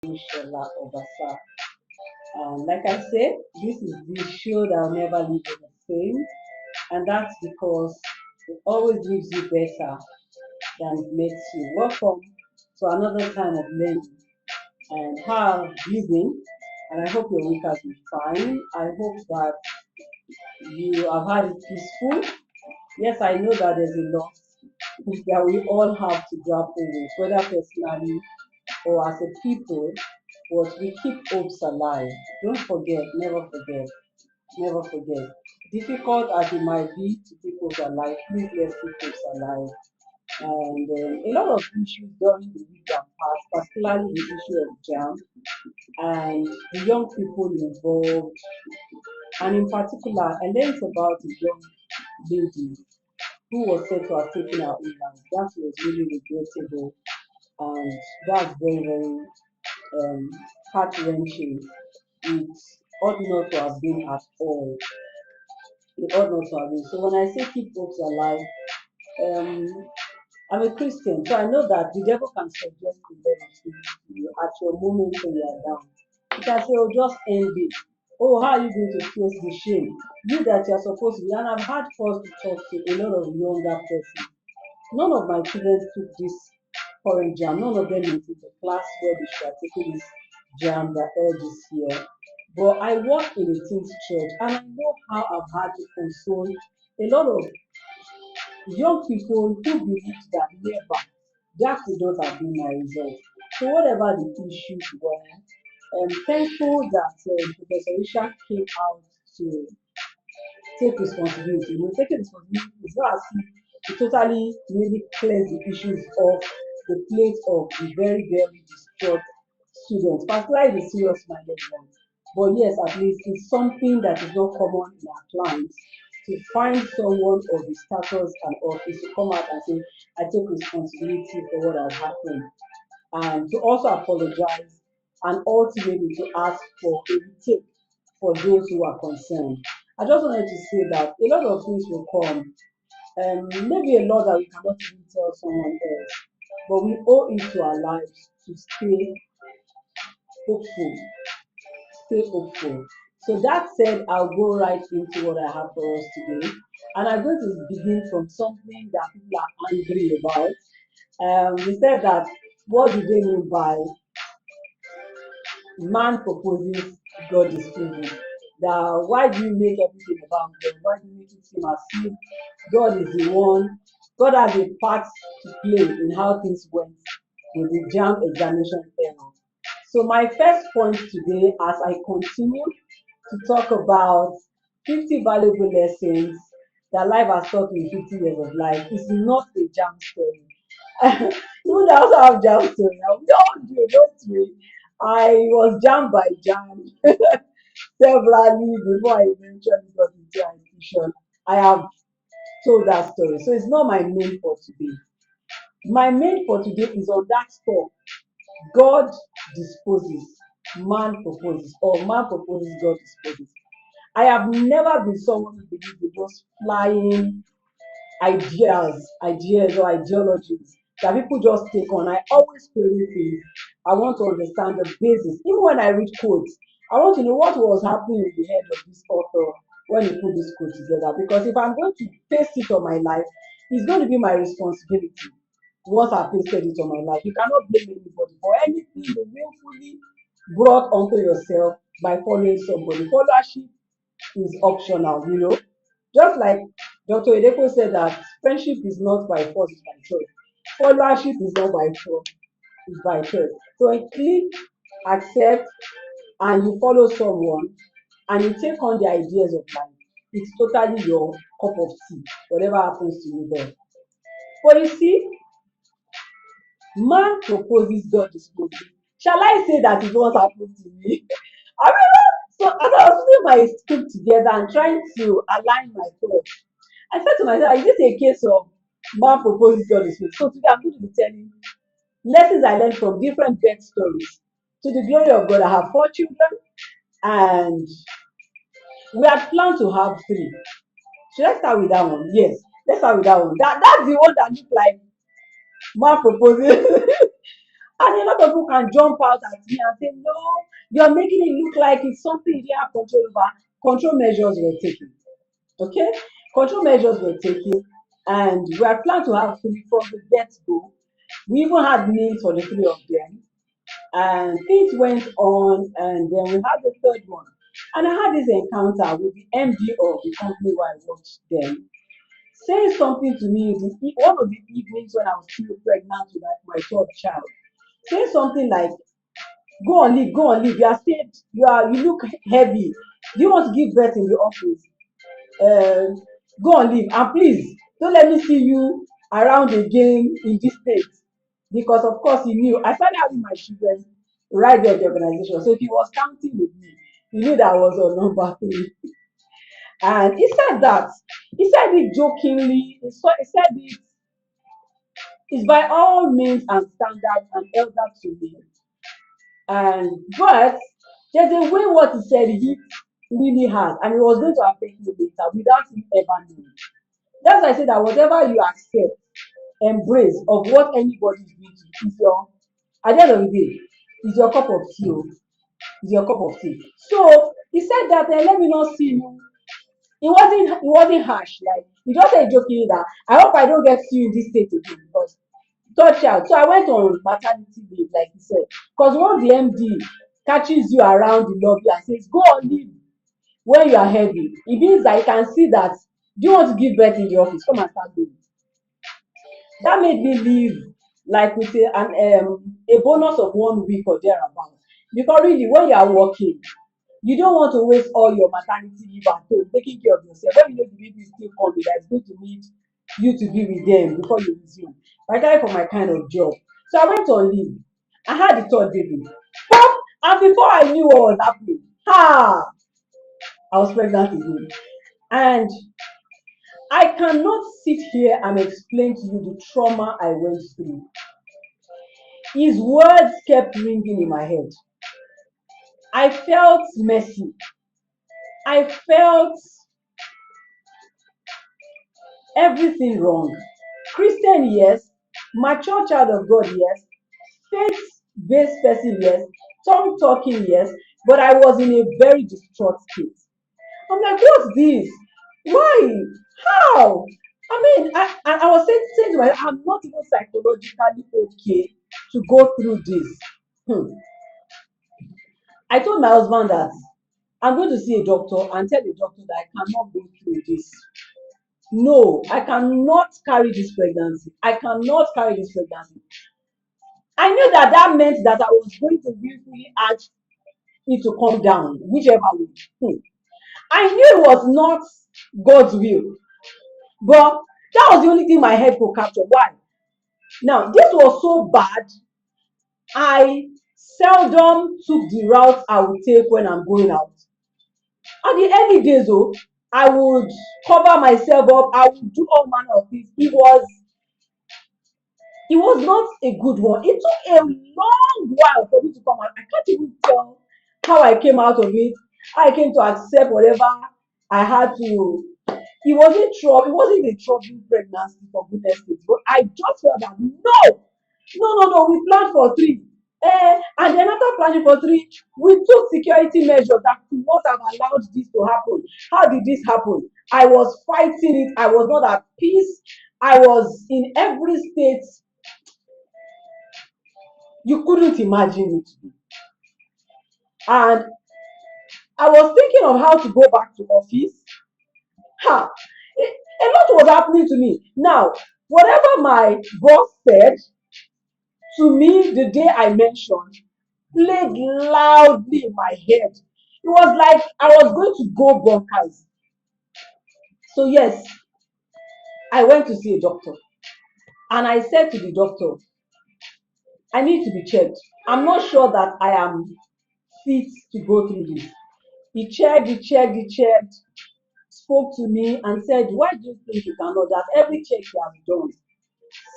Olusola-Obasa. Like I said, this is the show that will never leave you the same, and that's because it always leaves you better than it makes you. Welcome to another time of learning. And how have you been? And I hope your week has been fine. I hope that you have had it peaceful. Yes, I know that there's a lot that we all have to grapple with, whether personally or as a people, but we keep hopes alive. Don't forget, never forget, never forget. Difficult as it might be to keep hopes alive, please let's keep hopes alive. And a lot of issues during the week that passed, particularly the issue of jam and the young people involved, and in particular, I learned about a young lady who was said to have taken her own life. That was really regrettable, and that's very, very heart wrenching. It ought not to have been at all. It ought not to have been. So when I say keep hopes alive, um, I'm a Christian, so I know that the devil can suggest the devil to you at your moment when you are down. He can say, "Oh, just end it. Oh, how are you going to face the shame? You that you are supposed to be." And I've had cause to talk to a lot of younger persons. None of my children took this current jam. None of them is in the class where they should have taken this jam that this year. But I work in a teens church and I know how I've had to console a lot of young people who believed that never that could not have been my result. So whatever the issues were, I'm thankful that Professor Isha came out to take responsibility. Taking responsibility is not as if it totally maybe clears the issues off the plate of the very, very distraught students, particularly the serious minded ones. But yes, at least it's something that is not common in our clients to find someone of the status and office to come out and say, I take responsibility for what has happened, and to also apologize and ultimately to ask for a retake for those who are concerned. I just wanted to say that a lot of things will come. Maybe a lot that we cannot even tell someone else, but we owe it to our lives to stay hopeful. Stay hopeful. So that said, I'll go right into what I have for us today. And I'm going to begin from something that people are angry about. They said that what do they mean by man proposes, God disposes? That why do you make everything about God? Why do you make it seem as if God is the one, God has a part to play in how things went with the JAM examination error? So my first point today, as I continue to talk about 50 valuable lessons that life has taught me in 50 years of life, is not a JAM story. Even though I also have JAM story. Don't do, don't worry. I was jammed by JAM severally before I eventually got into an institution. I have told that story. So it's not my main for today. My main for today is on that store. God disposes, man proposes, or man proposes, God disposes. I have never been someone who believes in those flying ideas or ideologies that people just take on. I always query things. I want to understand the basis. Even when I read quotes, I want to know what was happening in the head of this author when he put this quote together. Because if I'm going to paste it on my life, it's going to be my responsibility once I pasted it on my life. You cannot blame anybody for anything you willfully brought onto yourself by following somebody. Followership is optional. Just like Dr. Edeko said that friendship is not by force, it's by choice. Followership is not by force, it's by choice. So I click accept and you follow someone and you take on the ideas of life. It's totally your cup of tea, whatever happens to you there. But you see, man proposes, God disposes. Shall I say that is what happened to me? I mean, so as I was putting my script together and trying to align my thoughts, I said to myself, is this a case of man proposes, God disposes? So today I'm going to be telling lessons I learned from different birth stories. To the glory of God, I have 4 children, and we had planned to have 3. Should I start with that one? Yes, let's start with that one. That's the one that looked like man proposes. And a lot of people can jump out at me and say, no, you're making it look like it's something you didn't have control over. Control measures were taken. Okay? Control measures were taken, and we had planned to have three from the get go. We even had names for the three of them, and things went on, and then we had the third one. And I had this encounter with the MD of the company where I worked then, saying something to me one of the evenings when I was still pregnant with my third child, saying something like, go on leave, you are stayed, you look heavy. Do you want to give birth in the office? um Go on leave, and please don't let me see you around again in this state, because of course he knew I started having my children right there at the organization, so if he was counting with me, he knew that I was on number three. And he said that, he said it jokingly, he said it is by all means and standards an elder to me, and but there's a way what he said hit really hard, and it was going to affect me later without him ever knowing. That's why I say that whatever you accept, embrace of what anybody is doing to you is your, at the end of the day, is your cup of tea. Oh, is your cup of tea. So he said that, let me not see you. It wasn't harsh. Like he just said jokingly that I hope I don't get to see you in this state again, because third child. So I went on maternity leave, like he said. Because once the MD catches you around the lobby and says, go on leave when you are heavy, it means that he can see that, do you want to give birth in the office? Come and start doing. That made me leave like with a bonus of 1 week or thereabout. Because really, when you are working, you don't want to waste all your maternity leave at home taking care of yourself. When you know the baby is still coming, that it's going to need you to be with them before you resume. I tried for my kind of job. So I went on leave. I had the third baby. Pop! And before I knew what was happening, ha! I was pregnant again. And I cannot sit here and explain to you the trauma I went through. His words kept ringing in my head. I felt messy. I felt everything wrong. Christian, yes. Mature child of God, yes. Faith based person, yes. Tongue talking, yes. But I was in a very distraught state. I'm like, what's this? Why? How? I mean, I was saying to myself, I'm not even psychologically okay to go through this. Hmm. I told my husband that I'm going to see a doctor and tell the doctor that I cannot go through this. No, I cannot carry this pregnancy. I cannot carry this pregnancy. I knew that that meant that I was going to willfully ask it to come down, whichever way. I knew it was not God's will, but that was the only thing my head could capture. Why? Now, this was so bad, I seldom took the route I would take when I'm going out. At the early days, though, I would cover myself up, I would do all manner of things. It was not a good one. It took a long while for me to come out. I can't even tell how I came out of it. How I came to accept whatever I had to. It wasn't a troubling pregnancy for goodness sake. But I just felt that no, we planned for three. And then after planning for three, we took security measures that could not have allowed this to happen. How did this happen? I was fighting it. I was not at peace. I was in every state you couldn't imagine it. And I was thinking of how to go back to office. Ha! A lot was happening to me. Now, whatever my boss said to me the day I mentioned played loudly in my head. It was like I was going to go bonkers. So, yes, I went to see a doctor. And I said to the doctor, I need to be checked. I'm not sure that I am fit to go through this. He checked, spoke to me and said, why do you think you cannot? That every check he has done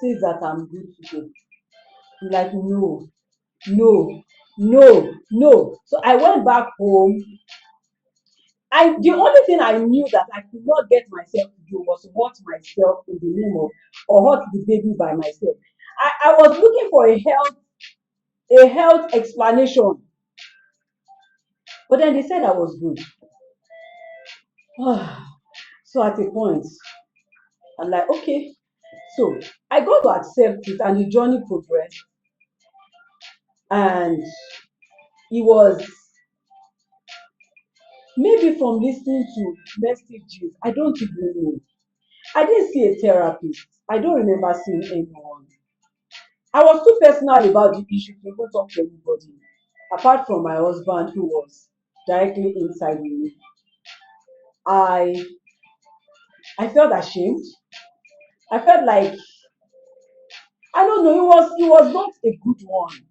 says that I'm good to go. I'm like, no, no, no. So I went back home. The only thing I knew that I could not get myself to do was hurt myself in the name of, or hurt the baby by myself. I was looking for a health a health explanation. But then they said I was good. So at a point, I'm like, okay. So I got to accept it, and the journey progressed. And it was maybe from listening to messages, I don't even know. I didn't see a therapist. I don't remember seeing anyone. I was too personal about the issue to even talk to anybody, apart from my husband who was directly inside me. I I felt ashamed. I felt like I don't know, it was not a good one.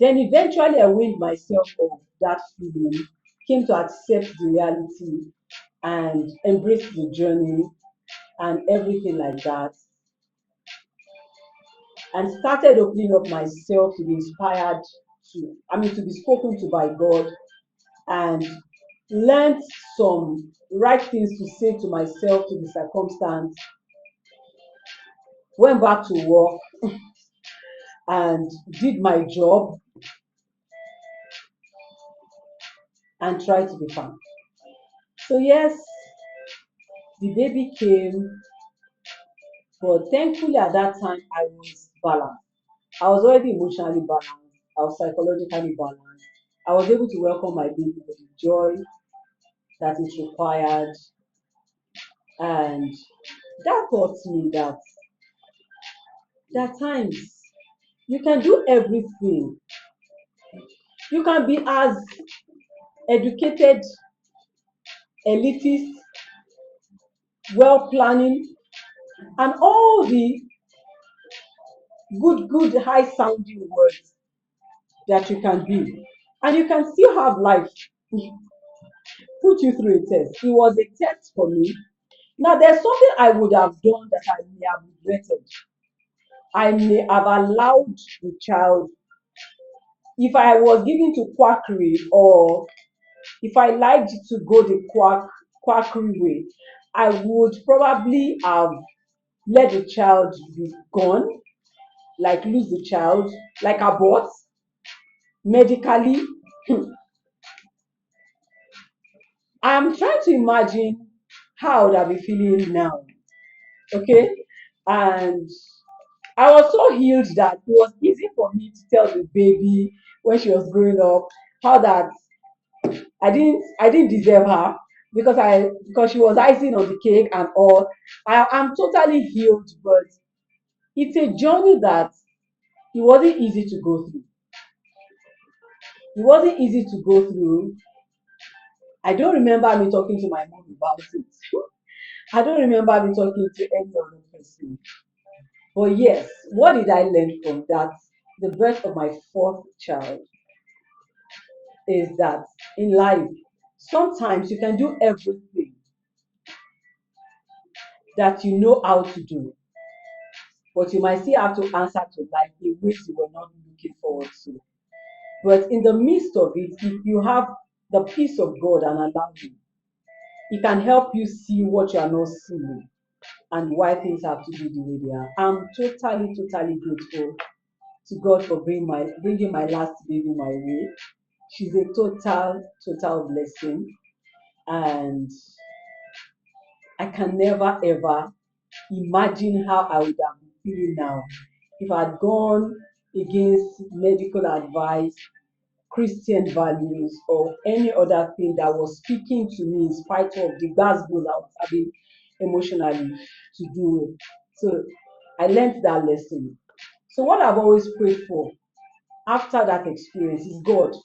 Then eventually I weaned myself of that feeling, came to accept the reality and embrace the journey and everything like that, and started opening up myself to be inspired to be spoken to by God, and learned some right things to say to myself, to the circumstance, went back to work and did my job and tried to be fun. So yes, the baby came, but thankfully at that time I was balanced. I was already emotionally balanced. I was psychologically balanced. I was able to welcome my baby with the joy that is required. And that taught me that there are times you can do everything. You can be as educated, elitist, well planning, and all the good, high sounding words that you can be. And you can still have life put you through a test. It was a test for me. Now, there's something I would have done that I may have regretted. I may have allowed the child, if I was given to quackery, or if I liked to go the quackery way, I would probably have let the child be gone, like lose the child, like abort medically. I'm trying to imagine how I would have been feeling now. Okay. And I was so healed that it was easy for me to tell the baby when she was growing up how that I didn't deserve her, because she was icing on the cake and all. I'm totally healed, but it's a journey that it wasn't easy to go through. It wasn't easy to go through. I don't remember me talking to my mom about it. I don't remember me talking to any other person. But yes, what did I learn from that? The birth of my fourth child is that in life, sometimes you can do everything that you know how to do, but you might still have to answer to life in ways you were not looking forward to. But in the midst of it, if you have the peace of God and allow Him, He can help you see what you are not seeing and why things have to be the way they are. I'm totally grateful to God for bringing my last baby my way. She's a total blessing, and I can never ever imagine how I would have been feeling now if I had gone against medical advice, Christian values, or any other thing that was speaking to me in spite of the gospel I was having emotionally to do with. So I learned that lesson. So what I've always prayed for after that experience is, God,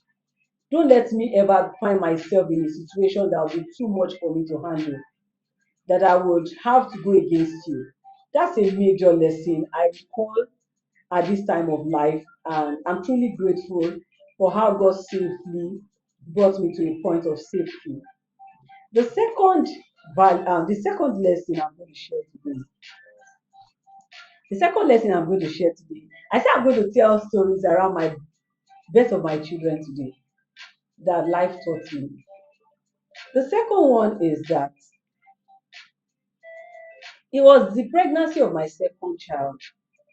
don't let me ever find myself in a situation that will be too much for me to handle, that I would have to go against you. That's a major lesson I recall at this time of life, and I'm truly grateful for how God safely brought me to a point of safety. The second lesson I'm going to share today. The second lesson I'm going to share today. I said I'm going to tell stories around my birth of my children today that life taught me. The second one is that it was the pregnancy of my second child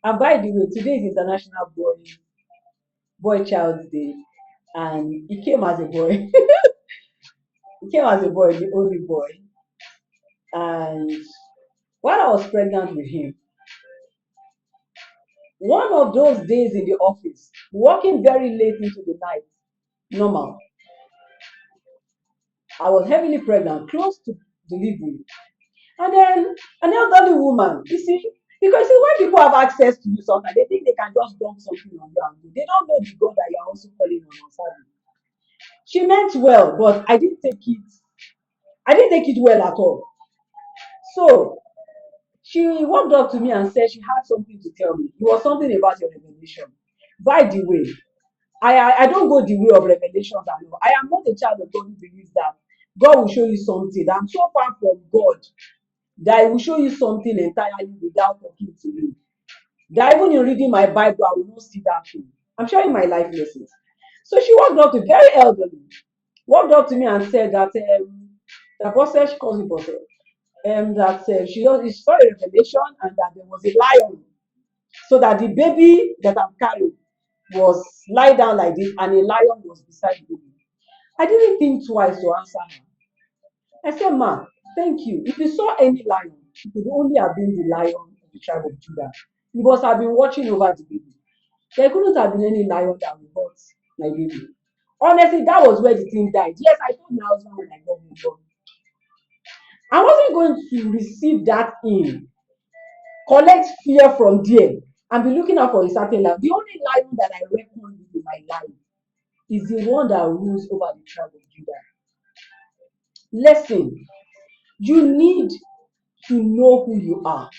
And by the way, today is International Boy Child's Day, and he came as a boy. He came as a boy, the only boy. And while I was pregnant with him, one of those days in the office, working very late into the night, normal. I was heavily pregnant, close to delivery. And then an elderly woman, you see, because see, when people have access to you sometimes, they think they can just dump something on you and go. They don't know the God that you're also calling on serving. She meant well, but I didn't take it well at all. So she walked up to me and said she had something to tell me. It was something about your revelation. By the way, I don't go the way of revelations and all. I am not a child of God who believes that God will show you something. I'm so far from God that I will show you something entirely without talking to you. That even in reading my Bible, I will not see that thing. I'm sharing my life lessons. So she walked up to very elderly, walked up to me and said that the apostle, she calls me apostle, that she saw a revelation and that there was a lion. So that the baby that I'm carrying was lie down like this and a lion was beside the baby. I didn't think twice to answer her. I said, Ma, thank you. If you saw any lion, it could only have been the lion of the tribe of Judah. You must have been watching over the baby. There couldn't have been any lion that would hurt my baby. Honestly, that was where the thing died. Yes, I told my husband when I got home, but I wasn't going to receive that in, collect fear from there, and be looking out for a certain life. The only lion that I reckon with in my life is the one that rules over the tribe of Judah. Listen, you need to know who you are,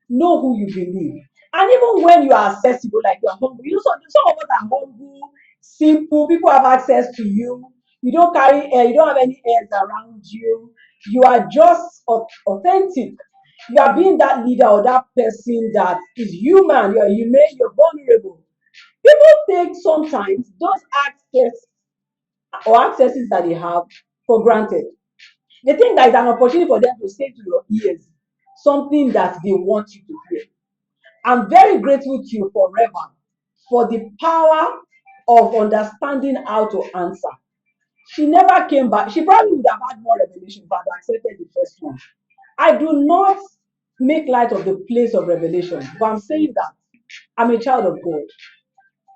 know who you believe. And even when you are accessible, like you are humble, some of us are humble, simple, people have access to you. You don't carry air, you don't have any airs around you. You are just authentic. You are being that leader or that person that is human, you're humane, you're vulnerable. People take sometimes those access or accesses that they have for granted. They think that is an opportunity for them to say to your ears something that they want you to hear. I'm very grateful to you forever for the power of understanding how to answer. She never came back. She probably would have had more revelation, but accepted the first one. I do not make light of the place of revelation, but I'm saying that I'm a child of God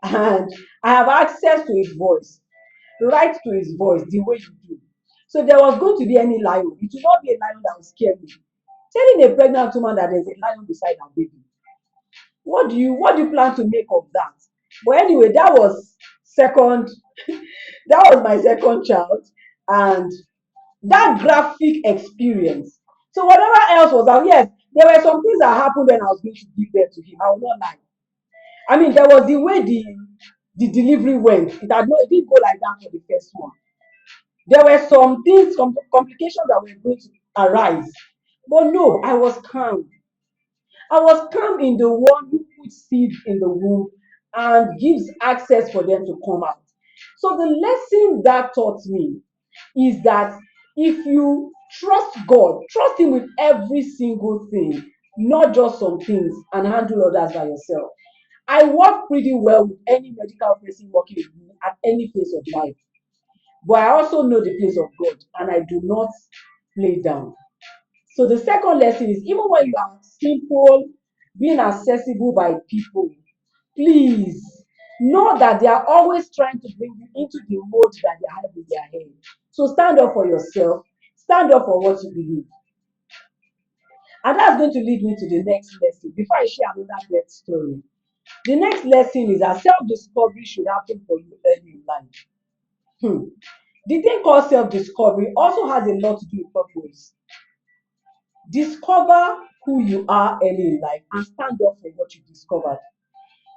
and I have access to his voice, right to his voice, the way you do. So there was going to be any lion. It will not be a lion that will scare me. Telling a pregnant woman that there's a lion beside her baby. What do you plan to make of that? But anyway, second, that was my second child, and that graphic experience. So whatever else was out, yes, there were some things that happened when I was going to give birth to him. I will not lie. I mean, there was the way the delivery went. It didn't go like that for the first one. There were some things, complications that were going to arise. But no, I was calm. I was calm in the one who puts seed in the womb and gives access for them to come out. So the lesson that taught me is that if you trust God, trust Him with every single thing, not just some things, and handle others by yourself. I work pretty well with any medical person working with me at any phase of life. But I also know the place of God and I do not play down. So the second lesson is even when you are simple, being accessible by people, please know that they are always trying to bring you into the mode that they have in their head. So stand up for yourself, stand up for what you believe. And that's going to lead me to the next lesson before I share another great story. The next lesson is that self-discovery should happen for you early in life. Hmm. The thing called self-discovery also has a lot to do with purpose. Discover who you are early in life and stand up for what you discovered.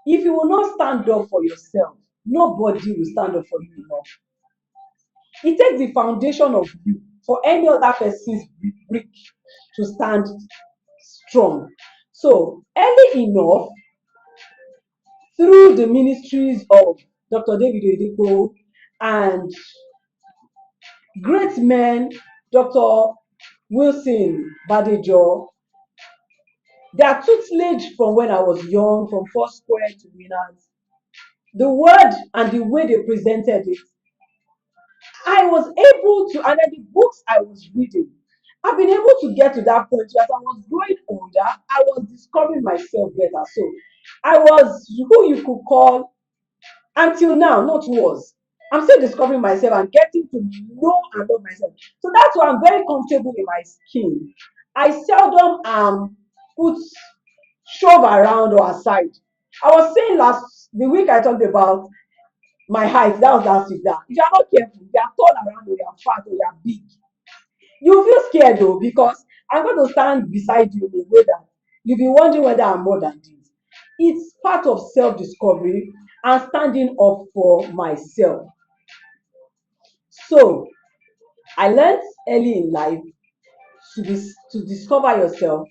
If you will not stand up for yourself, nobody will stand up for you enough. It takes the foundation of you for any other person's brick to stand strong. So, early enough, through the ministries of Dr. David Oyedepo and great men, Dr. Wilson Badejo, Their tutelage from when I was young, from first square to winners, the word and the way they presented it, I was able to, and then the books I was reading, I've been able to get to that point where as I was growing older, I was discovering myself better. So I was who you could call, until now, not was. I'm still discovering myself and getting to know and love myself. So that's why I'm very comfortable in my skin. I seldom put shove around or aside. I was saying last the week I talked about my height. That was last week. That if you're not careful, if you're tall around or you're fat or you're big, you feel scared though because I'm going to stand beside you in a way that you'll be wondering whether I'm more than this. It's part of self-discovery and standing up for myself. So I learned early in life to discover yourself,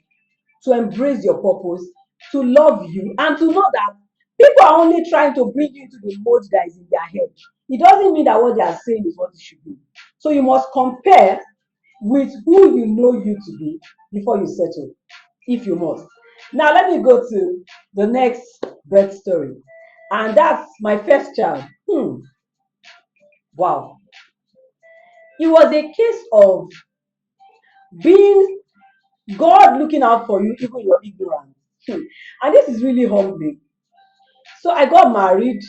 to embrace your purpose, to love you, and to know that people are only trying to bring you into the mode that is in their head. It doesn't mean that what they are saying is what it should be. So you must compare with who you know you to be before you settle, if you must. Now, let me go to the next birth story. And that's my first child. Wow. It was a case of being God looking out for you, even your ignorance. And this is really humbling. So I got married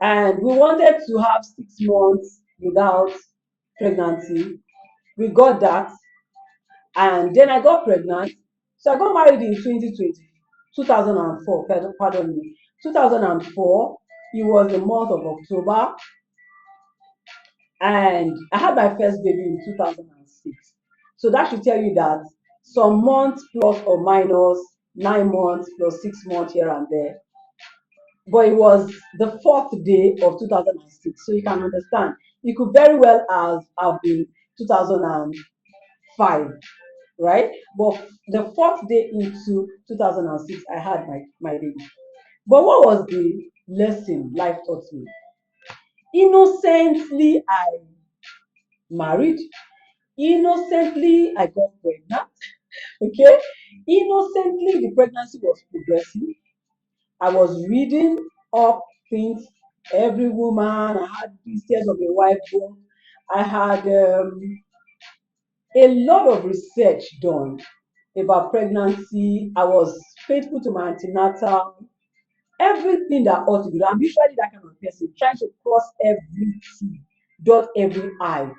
and we wanted to have 6 months without pregnancy. We got that. And then I got pregnant. So I got married in 2020, 2004, pardon me. 2004, it was the month of October. And I had my first baby in 2006. So that should tell you that some months plus or minus 9 months plus 6 months here and there. But it was the fourth day of 2006. So you can understand. It could very well have been 2005, right? But the fourth day into 2006, I had my baby. But what was the lesson life taught me? Innocently, I married. Innocently, I got pregnant. Okay. Innocently, the pregnancy was progressing. I was reading up things. Every woman, I had these tears of a wife book. I had a lot of research done about pregnancy. I was faithful to my antenatal. Everything that ought to be done. I'm usually that kind of person, trying to cross every T, dot every I,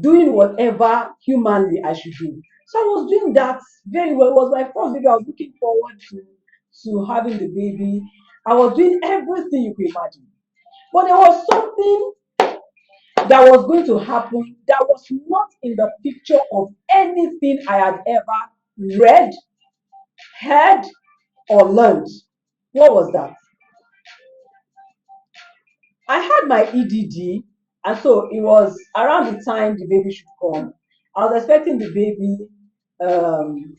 doing whatever humanly I should do. So I was doing that very well. It was my first baby. I was looking forward to having the baby. I was doing everything you could imagine. But there was something that was going to happen that was not in the picture of anything I had ever read, heard, or learned. What was that? I had my EDD, and so it was around the time the baby should come. I was expecting the baby um,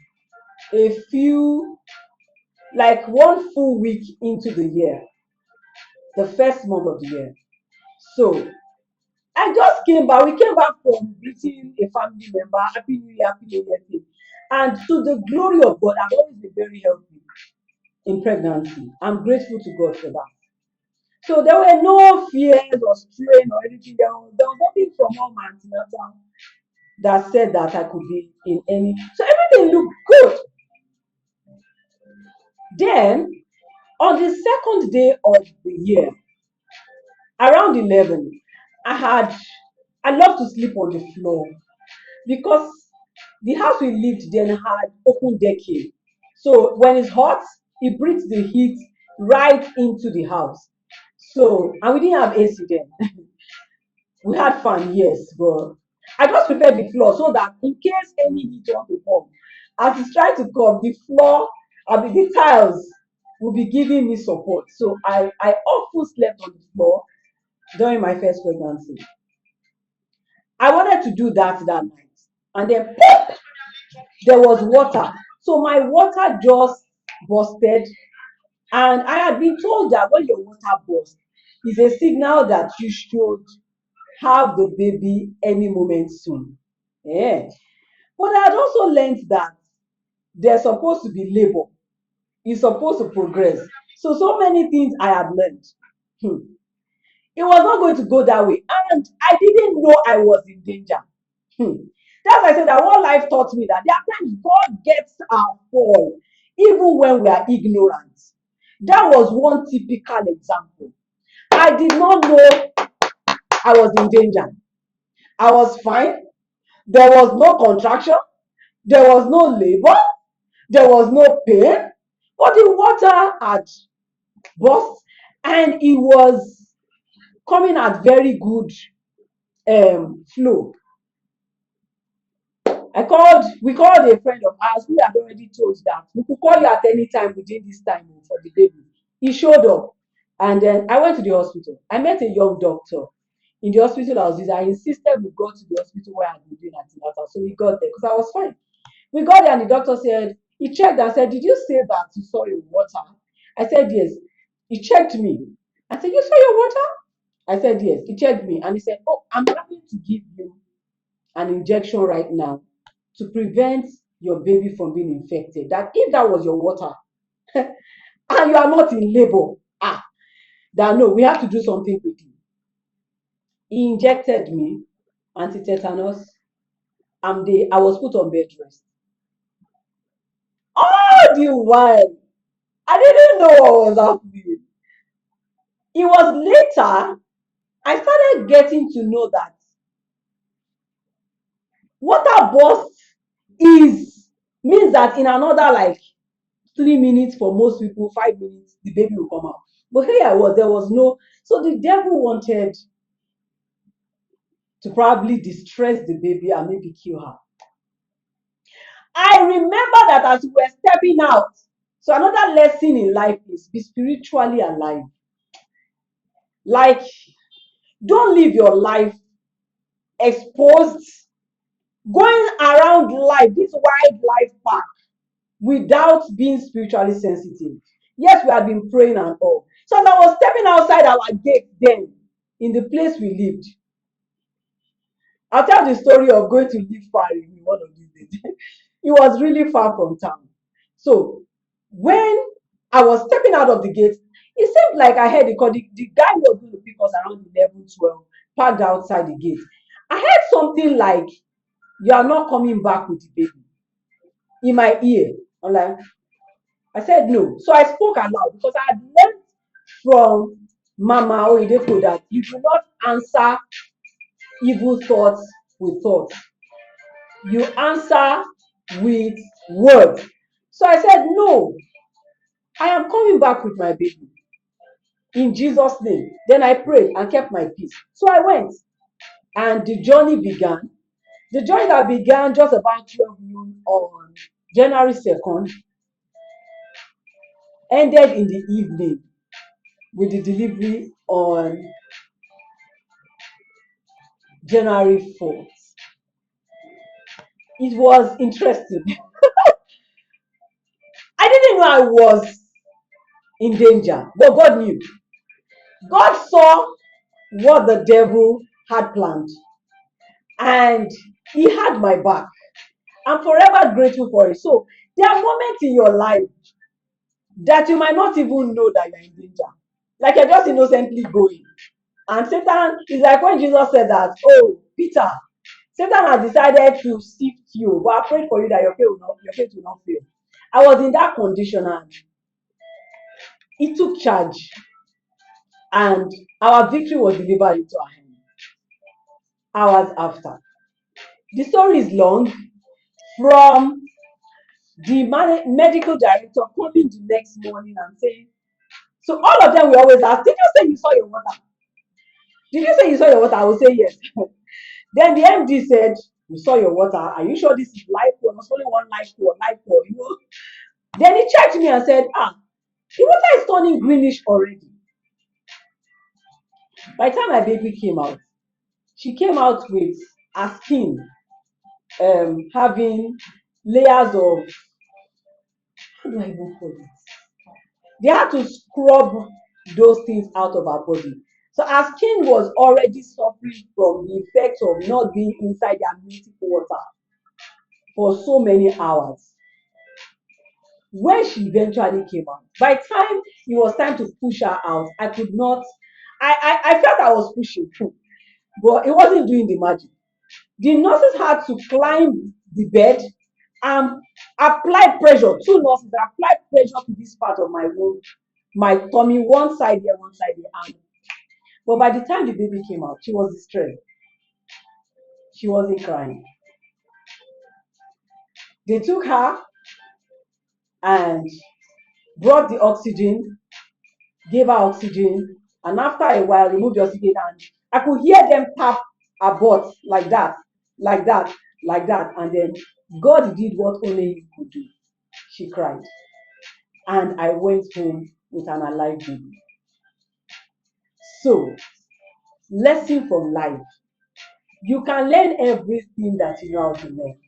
a few, like 1 full week into the year, the first month of the year. So I just came back. We came back from greeting a family member, Happy New Year, Happy New Year thing. And to the glory of God, I've always been very healthy in pregnancy. I'm grateful to God for that. So there were no fears or strain or anything. There was nothing from all my antenatal that said that I could be in any. So everything looked good. Then on the second day of the year, around 11, I love to sleep on the floor because the house we lived then had open decking. So when it's hot, it brings the heat right into the house. So, and we didn't have AC then. We had fan, yes, but I just prepared the floor so that in case any heat want to come, as it's trying to come, the floor, the tiles will be giving me support. So I often slept on the floor during my first pregnancy. I wanted to do that night, and then pop, there was water. So my water just busted, and I had been told that when your water bursts, is a signal that you should have the baby any moment soon. Yeah. But I had also learned that there's supposed to be labor. It's supposed to progress. So many things I have learned. It was not going to go that way. And I didn't know I was in danger. That's why I said that what life taught me, that there are times God gets our fall, even when we are ignorant. That was one typical example. I did not know I was in danger. I was fine. There was no contraction. There was no labor. There was no pain. But the water had burst and it was coming at very good flow. We called a friend of ours who had already told that we could call you at any time within this time for the baby. He showed up, and then I went to the hospital. I met a young doctor in the hospital I was using. I insisted we go to the hospital where I'd been doing antenatal, so we got there because I was fine. We got there, and the doctor said, he checked and said, "Did you say that you saw your water?" I said, "Yes." He checked me. I said, "You saw your water?" I said, "Yes." He checked me and he said, "Oh, I'm having to give you an injection right now to prevent your baby from being infected. That if that was your water and you are not in labor, that no, we have to do something quickly." He injected me anti-tetanus. I was put on bed rest. All the while, I didn't know what was happening. It was later I started getting to know that water burst is means that in another like 3 minutes, for most people 5 minutes, the baby will come out. But here I was, there was no. So the devil wanted to probably distress the baby and maybe kill her. I remember that as we were stepping out. So another lesson in life is be spiritually alive. Like, don't live your life exposed, going around life, this wide life path, without being spiritually sensitive. Yes, we have been praying and all. So as I was stepping outside our gate then, in the place we lived, I'll tell the story of going to live far in one of these days. It was really far from town. So when I was stepping out of the gate, it seemed like I heard the guy who was going to pick us around 11, 12, parked outside the gate. I heard something like, "You are not coming back with the baby," in my ear. I'm like, I said no. So I spoke aloud because I had learned from Mama Oyedepo that you do not answer evil thoughts with thoughts. You answer with words. So I said, "No, I am coming back with my baby in Jesus' name." Then I prayed and kept my peace. So I went and the journey began. The journey that began just about 12 noon on January 2nd ended in the evening with the delivery on January 4th. It was interesting. I didn't know I was in danger, but God knew. God saw what the devil had planned, and he had my back. I'm forever grateful for it. So there are moments in your life that you might not even know that you're in danger. Like you're just innocently going. And Satan is like when Jesus said that, "Oh, Peter, Satan has decided to sift you, but I prayed for you that your faith will not fail." I was in that condition and he took charge, and our victory was delivered into our hands hours after. The story is long. From the medical director coming the next morning and saying, so all of them will always ask, "Did you say you saw your water? Did you say you saw your water?" I will say yes. Then the MD said, "You saw your water. Are you sure this is life? There was only one life for life for you." Then he checked me and said, "The water is turning greenish already." By the time my baby came out, she came out with her skin having layers of, how do I even call it? They had to scrub those things out of her body. So her skin was already suffering from the effects of not being inside the amniotic water for so many hours. When she eventually came out, by the time it was time to push her out, I could not. I felt I was pushing, but it wasn't doing the magic. The nurses had to climb the bed and apply pressure. Two nurses applied pressure to this part of my womb, my tummy, one side here, one side here. And but by the time the baby came out, she was distressed. She wasn't crying. They took her and brought the oxygen, gave her oxygen, and after a while removed the oxygen, and I could hear them tap her butt like that, like that, like that. And then God did what only He could do. She cried. And I went home with an alive baby. So, lesson from life. You can learn everything that you know how to learn.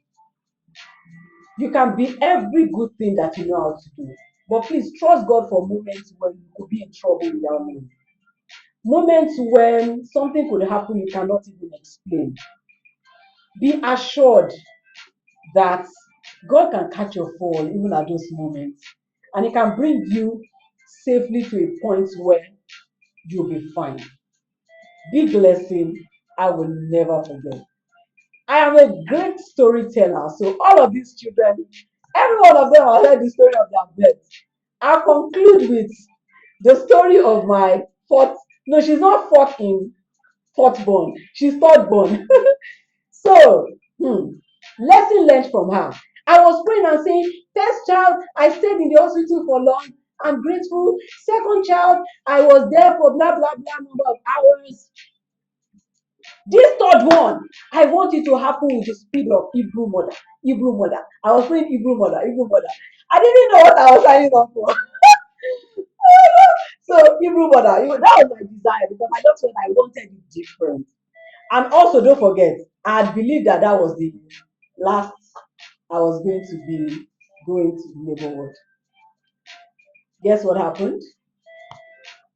You can be every good thing that you know how to do. But please trust God for moments when you could be in trouble without knowing. Moments when something could happen you cannot even explain. Be assured that God can catch your fall even at those moments. And He can bring you safely to a point where you'll be fine. Big lesson I will never forget. I am a great storyteller. So all of these children, every one of them have heard the story of their birth. I'll conclude with the story of my fourth. No, she's not fourth in fourth born. She's third born. So, lesson learned from her. I was praying and saying, first child, I stayed in the hospital for long. I'm grateful. Second child, I was there for blah blah blah number of hours. This third one, I want it to happen with the speed of Hebrew mother. Hebrew mother. I was praying Hebrew mother, Hebrew mother. I didn't know what I was signing up for. So Hebrew mother, that was my desire because I just felt I wanted it different. And also, don't forget, I had believed that that was the last I was going to be going to the labor ward. Guess what happened?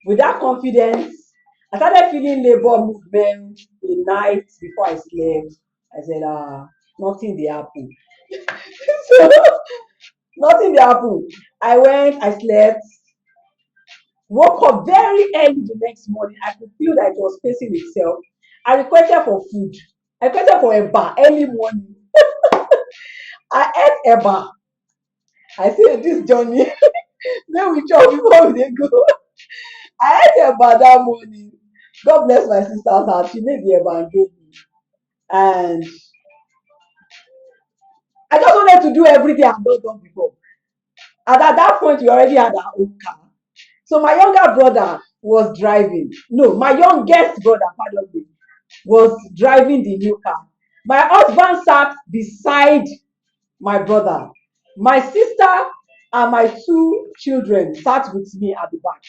With that confidence, I started feeling labor movement the night before I slept. I said, nothing dey happen. So nothing dey happen. I went, I slept, woke up very early the next morning. I could feel that it was pacing itself. I requested for food. I requested for a bar early morning. I ate a bar. I said, this journey, make we chop before we dey go. I ate a bar that morning. God bless my sister's heart. She made the eba and gave me. And I just wanted to do everything I've not done before. And at that point, we already had our own car. So my younger brother was driving. No, my youngest brother, pardon me, was driving the new car. My husband sat beside my brother. My sister and my two children sat with me at the back.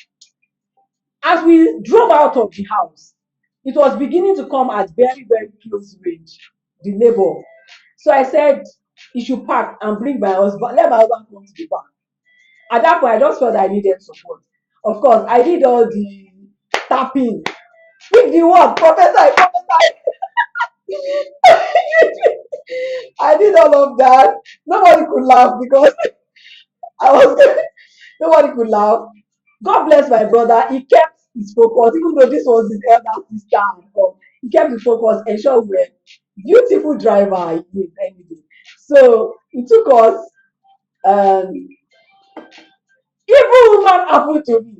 As we drove out of the house, it was beginning to come at very, very close range, the neighbor. So I said, he should park and bring my husband, let my husband come to the back. At that point, I just felt I needed support. Of course, I did all the tapping. Pick the word, prophesy, prophesy. I did all of that. Nobody could laugh because I was nobody could laugh. God bless my brother. He kept his focus, even though this was his elder sister and all. He kept his focus, ensure we're beautiful driver he is anyway. So he took us. Um, Evil woman happened to me.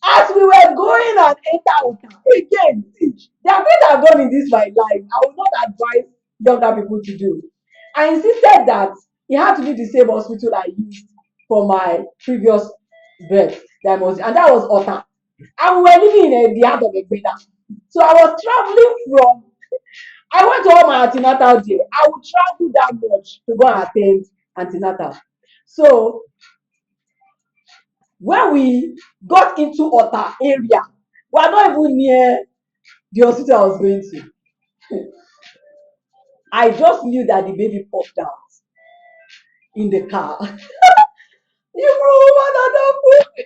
As we were going and enter Oka, again, see, there are things I've done in this my life. I would not advise younger people to do. I insisted that it had to be the same hospital I used for my previous birth. And that was Ota. And we were living in the heart of Egbeda. So I was traveling from, I went to all my antenatal day. I would travel that much to go and attend antenatal. So when we got into Ota area, we are not even near the hospital I was going to. I just knew that the baby popped out in the car. You woman, Adapu,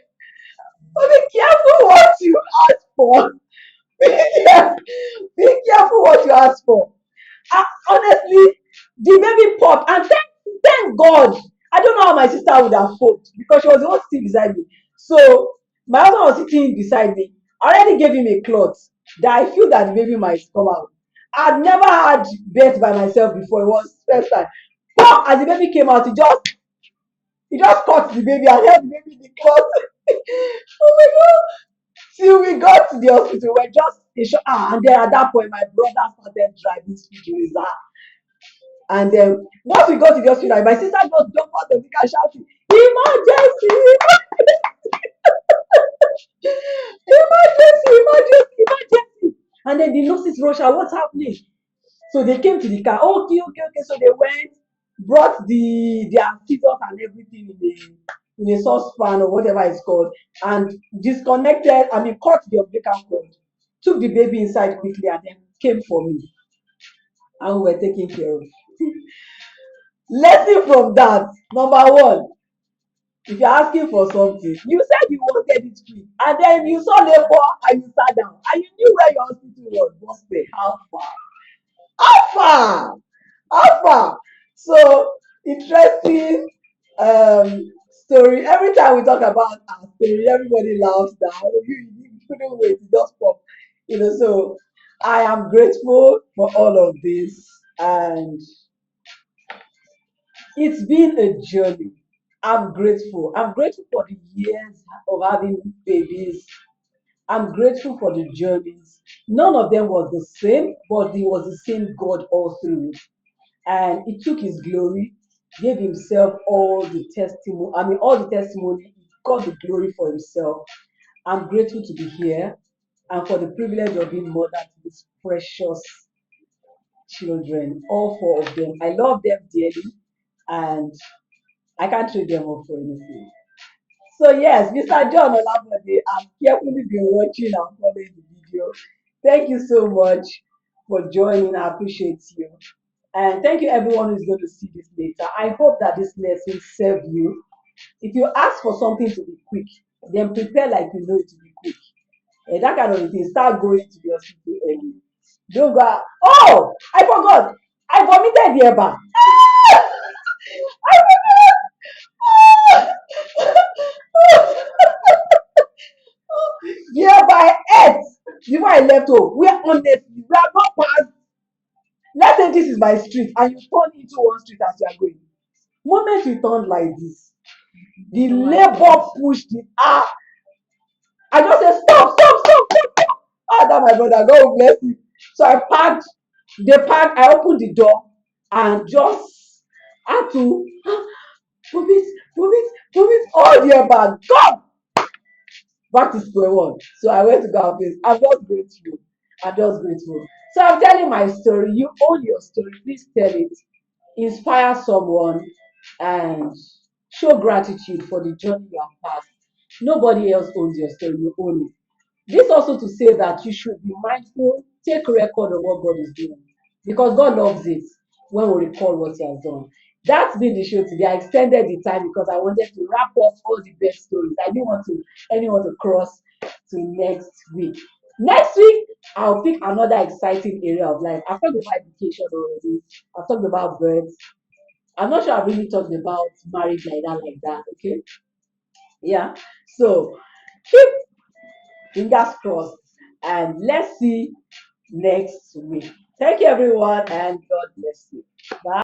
so be careful what you ask for. Be careful what you ask for. Honestly, the baby popped, and thank God I don't know how my sister would have fought because she was the one sitting beside me. So my husband was sitting beside me. I already gave him a cloth that I feel that the baby might come out. I'd never had birth by myself before. It was first time. But as the baby came out, he just caught the baby and held the baby in the cloth. Oh my god! Till we got to the hospital, we're just a short, and then at that point, my brother started driving speed razor. And then once we got to the hospital, my sister just jumped out of the car shouting, "Emergency! Emergency! Emergency! Emergency!" And then the nurses rush out, "What's happening?" So they came to the car. Okay, okay, okay. So they went, brought their scissors and everything in a saucepan or whatever it's called, and disconnected. I mean, cut the umbilical cord, took the baby inside quickly, and then came for me, and we were taken care of. Lesson from that: number one, if you're asking for something, you said you wanted it quick, and then you saw labor and you sat down, and you knew where your hospital was. Busted. How far? How far? How far? So interesting story. Every time we talk about our story, everybody laughs now. You couldn't wait to just pop. So I am grateful for all of this, and it's been a journey. I'm grateful. I'm grateful for the years of having babies. I'm grateful for the journeys. None of them was the same, but it was the same God all through. And he took his glory, gave himself all the testimony. I mean, all the testimony. He got the glory for himself. I'm grateful to be here and for the privilege of being mother to these precious children, all four of them. I love them dearly, and I can't trade them up for anything. So yes, Mr. John Olabode, I've carefully been watching and following the video. Thank you so much for joining. I appreciate you. And thank you everyone who's going to see this later. I hope that this lesson serve you. If you ask for something to be quick, then prepare like you know it to be quick. And that kind of thing, start going to the hospital early. Don't go, oh, I forgot. I vomited the eba. I forgot. Yeah, by eight before I left home. We are honestly, we are not passed. Let's say this is my street and you turn into one street as you are going. Moment you turn like this, the labor pushed it. I just said, stop, stop, stop, stop, stop. That my brother, God will bless you. So I parked, they parked, I opened the door and just had to vomit, vomit, vomit all the way back. God, back to square one. So I went to go and face. I'm just grateful. I'm just grateful. So I'm telling my story. You own your story. Please tell it. Inspire someone and show gratitude for the journey you have passed. Nobody else owns your story. You own it. This also to say that you should be mindful, take record of what God is doing, because God loves it when we recall what He has done. That's been the show today. I extended the time because I wanted to wrap up all the best stories. I didn't want anyone to cross to next week. Next week, I'll pick another exciting area of life. I've talked about education already. I've talked about birds. I'm not sure I've really talked about marriage like that. Okay. Yeah. So keep fingers crossed, and let's see next week. Thank you, everyone, and God bless you. Bye.